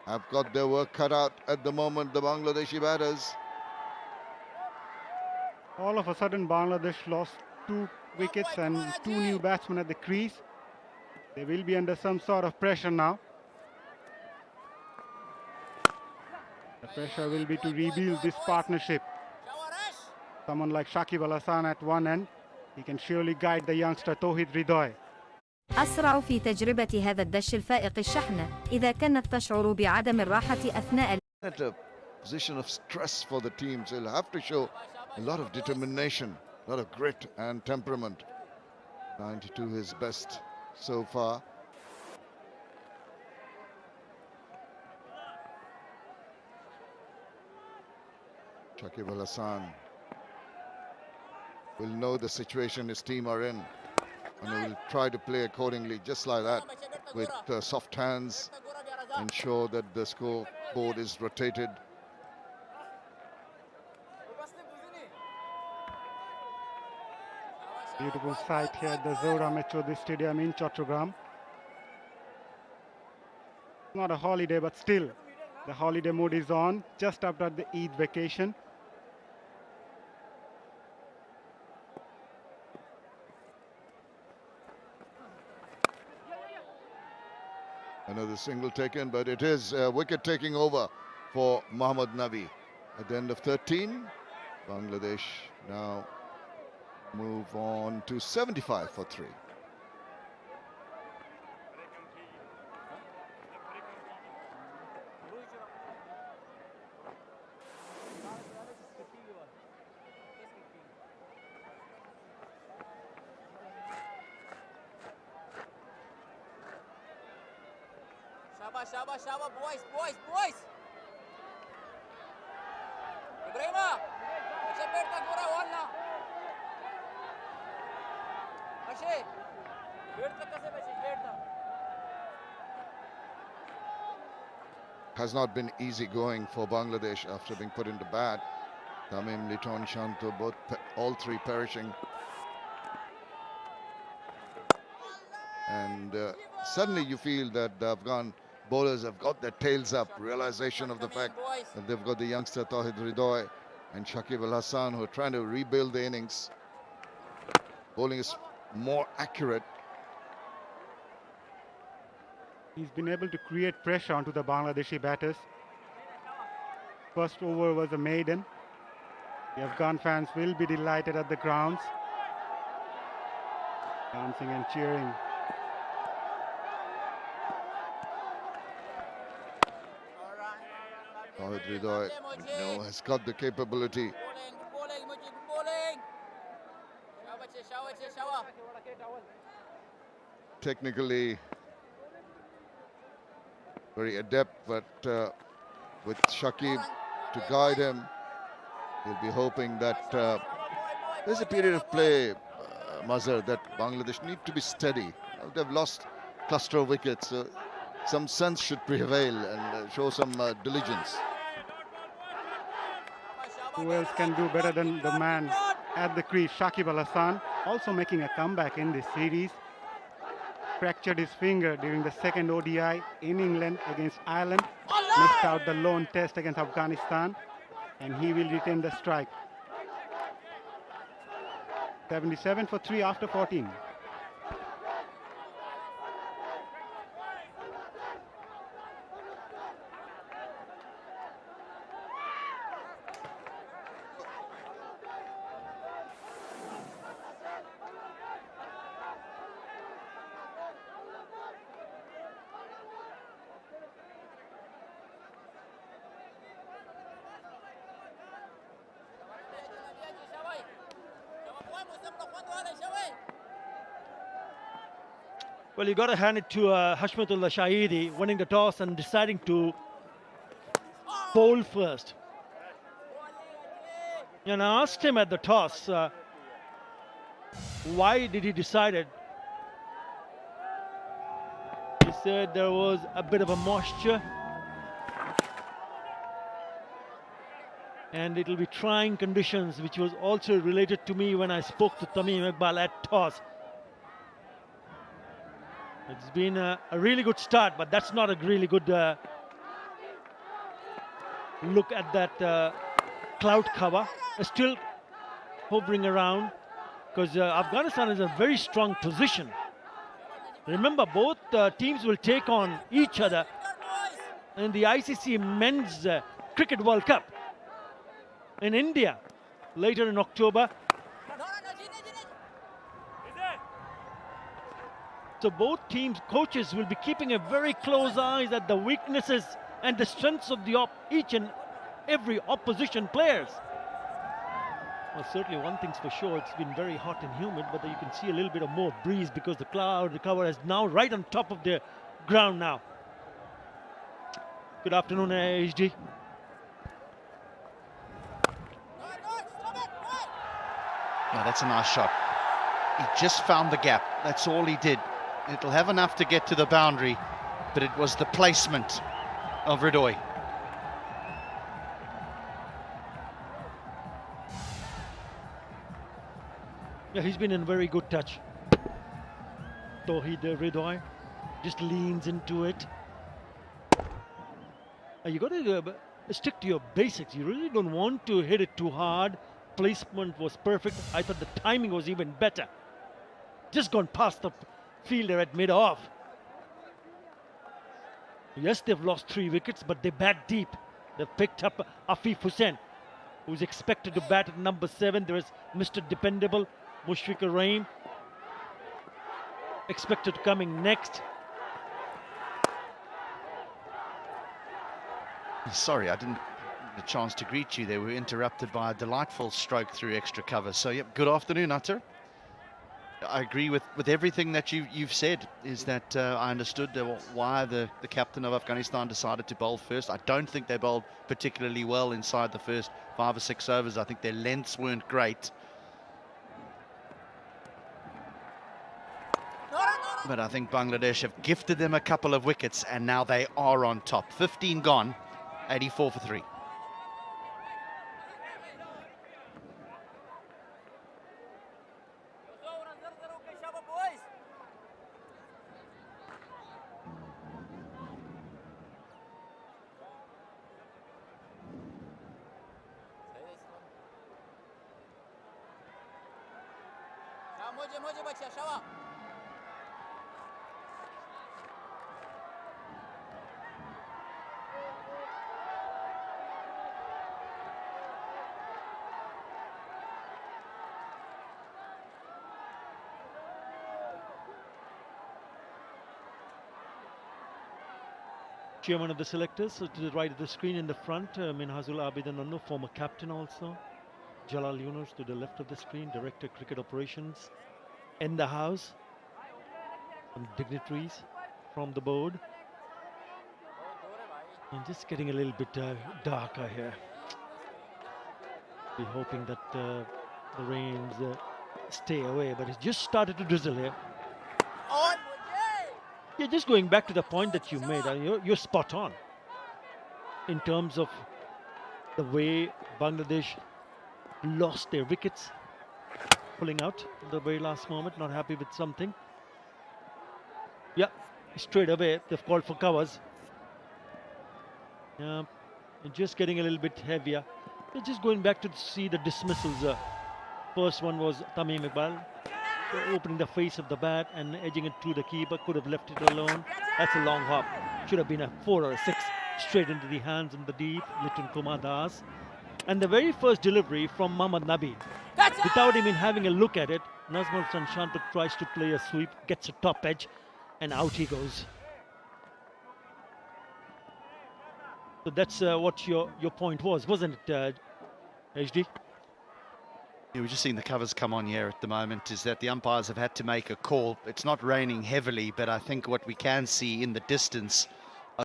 have got their work cut out at the moment, the Bangladeshi batters. All of a sudden, Bangladesh lost 2 wickets and 2 new batsmen at the crease. They will be under some sort of pressure now. The pressure will be to rebuild this partnership. Someone like Shakib Al Hasan at one end, he can surely guide the youngster Tawhid Ridoy. أسرع في تجربة هذا الدش الفائق الشحنة إذا كانت تشعر بعدم الراحة أثناء At a position of stress for the teams, they'll have to show a lot of determination, a lot of grit and temperament. 92 his best so far. Shakib Al Hasan will know the situation his team are in, and he will try to play accordingly, just like that, with soft hands, ensure that the scoreboard is rotated. Beautiful sight here at the Zohra Mechodi Stadium in Chattogram. Not a holiday, but still, the holiday mood is on just after the Eid vacation. Another single taken, but it is wicket taking over for Mohammad Nabi. At the end of 13, Bangladesh now move on to 75 for 3. Shaba, boys. Ibrahima, acha berta gora walla. Ashe, berta kase berta. Has not been easy going for Bangladesh after being put into bat. Tamim, Liton, Shanto, all three perishing. And suddenly you feel that the Afghan bowlers have got their tails up, realization of the fact that they've got the youngster Tawhid Ridoy and Shakib Al Hasan who are trying to rebuild the innings. Bowling is more accurate. He's been able to create pressure onto the Bangladeshi batters. First over was a maiden. The Afghan fans will be delighted at the grounds, dancing and cheering. Tawhid Ridoy has got the capability. Technically very adept, but with Shakib to guide him, he'll be hoping that there's a period of play, Mazhar, that Bangladesh need to be steady. They've lost cluster of wickets, so some sense should prevail and show some diligence. Who else can do better than the man at the crease, Shakib Al Hasan, also making a comeback in this series. Fractured his finger during the second ODI in England against Ireland, missed out the lone test against Afghanistan, and he will retain the strike. 77 for 3 after 14. Well, you got to hand it to Hashmatullah Shahidi winning the toss and deciding to bowl first. And I asked him at the toss, why did he decide it? He said there was a bit of a moisture and it will be trying conditions, which was also related to me when I spoke to Tamim Iqbal at toss. It's been a really good start, but that's not a really good look at that cloud cover. Still hovering around because Afghanistan is a very strong position. Remember, both teams will take on each other in the ICC Men's Cricket World Cup in India later in October. So both teams' coaches will be keeping a very close eye at the weaknesses and the strengths of the each and every opposition players. Well, certainly one thing's for sure, it's been very hot and humid, but you can see a little bit of more breeze because the cloud cover is now right on top of the ground now. Good afternoon, HD. Yeah, that's a nice shot. He just found the gap. That's all he did. It'll have enough to get to the boundary, but it was the placement of Ridoy. Yeah, he's been in very good touch. Tawhid Ridoy just leans into it. You got to stick to your basics. You really don't want to hit it too hard. Placement was perfect. I thought the timing was even better. Just gone past the fielder at mid-off. Yes, they've lost 3 wickets, but they bat deep. They've picked up Afif Hussain, who's expected to bat at number 7. There is Mr. Dependable, Mushfiqur Rahim, expected coming next. Sorry, I didn't get a chance to greet you. They were interrupted by a delightful stroke through extra cover. So, yep, good afternoon, Utter. I agree with everything that you've said, is that I understood why the captain of Afghanistan decided to bowl first. I don't think they bowled particularly well inside the first 5 or 6 overs. I think their lengths weren't great. But I think Bangladesh have gifted them a couple of wickets, and now they are on top. 15 gone, 84 for 3. Chairman of the selectors, so to the right of the screen in the front, Minhazul Abidan Annu, former captain also. Jalal Yunus to the left of the screen, Director Cricket Operations. In the house, some dignitaries from the board. And just getting a little bit darker here. We're hoping that the rains stay away, but it's just started to drizzle here. Yeah, just going back to the point that you made, you're spot on in terms of the way Bangladesh lost their wickets, pulling out at the very last moment, not happy with something. Yeah, straight away they've called for covers. Yeah, and just getting a little bit heavier. They're just going back to see the dismissals. First one was Tamim Iqbal, opening the face of the bat and edging it to the keeper, could have left it alone. That's a long hop. Should have been a 4 or a 6 straight into the hands in the deep, Litton Kumar Das. And the very first delivery from Mohammad Nabi, without even having a look at it, Nazmul Sanshantuk tries to play a sweep, gets a top edge, and out he goes. So that's what your point was, wasn't it, HD? Yeah, we're just seeing the covers come on here at the moment, is that the umpires have had to make a call. It's not raining heavily, but I think what we can see in the distance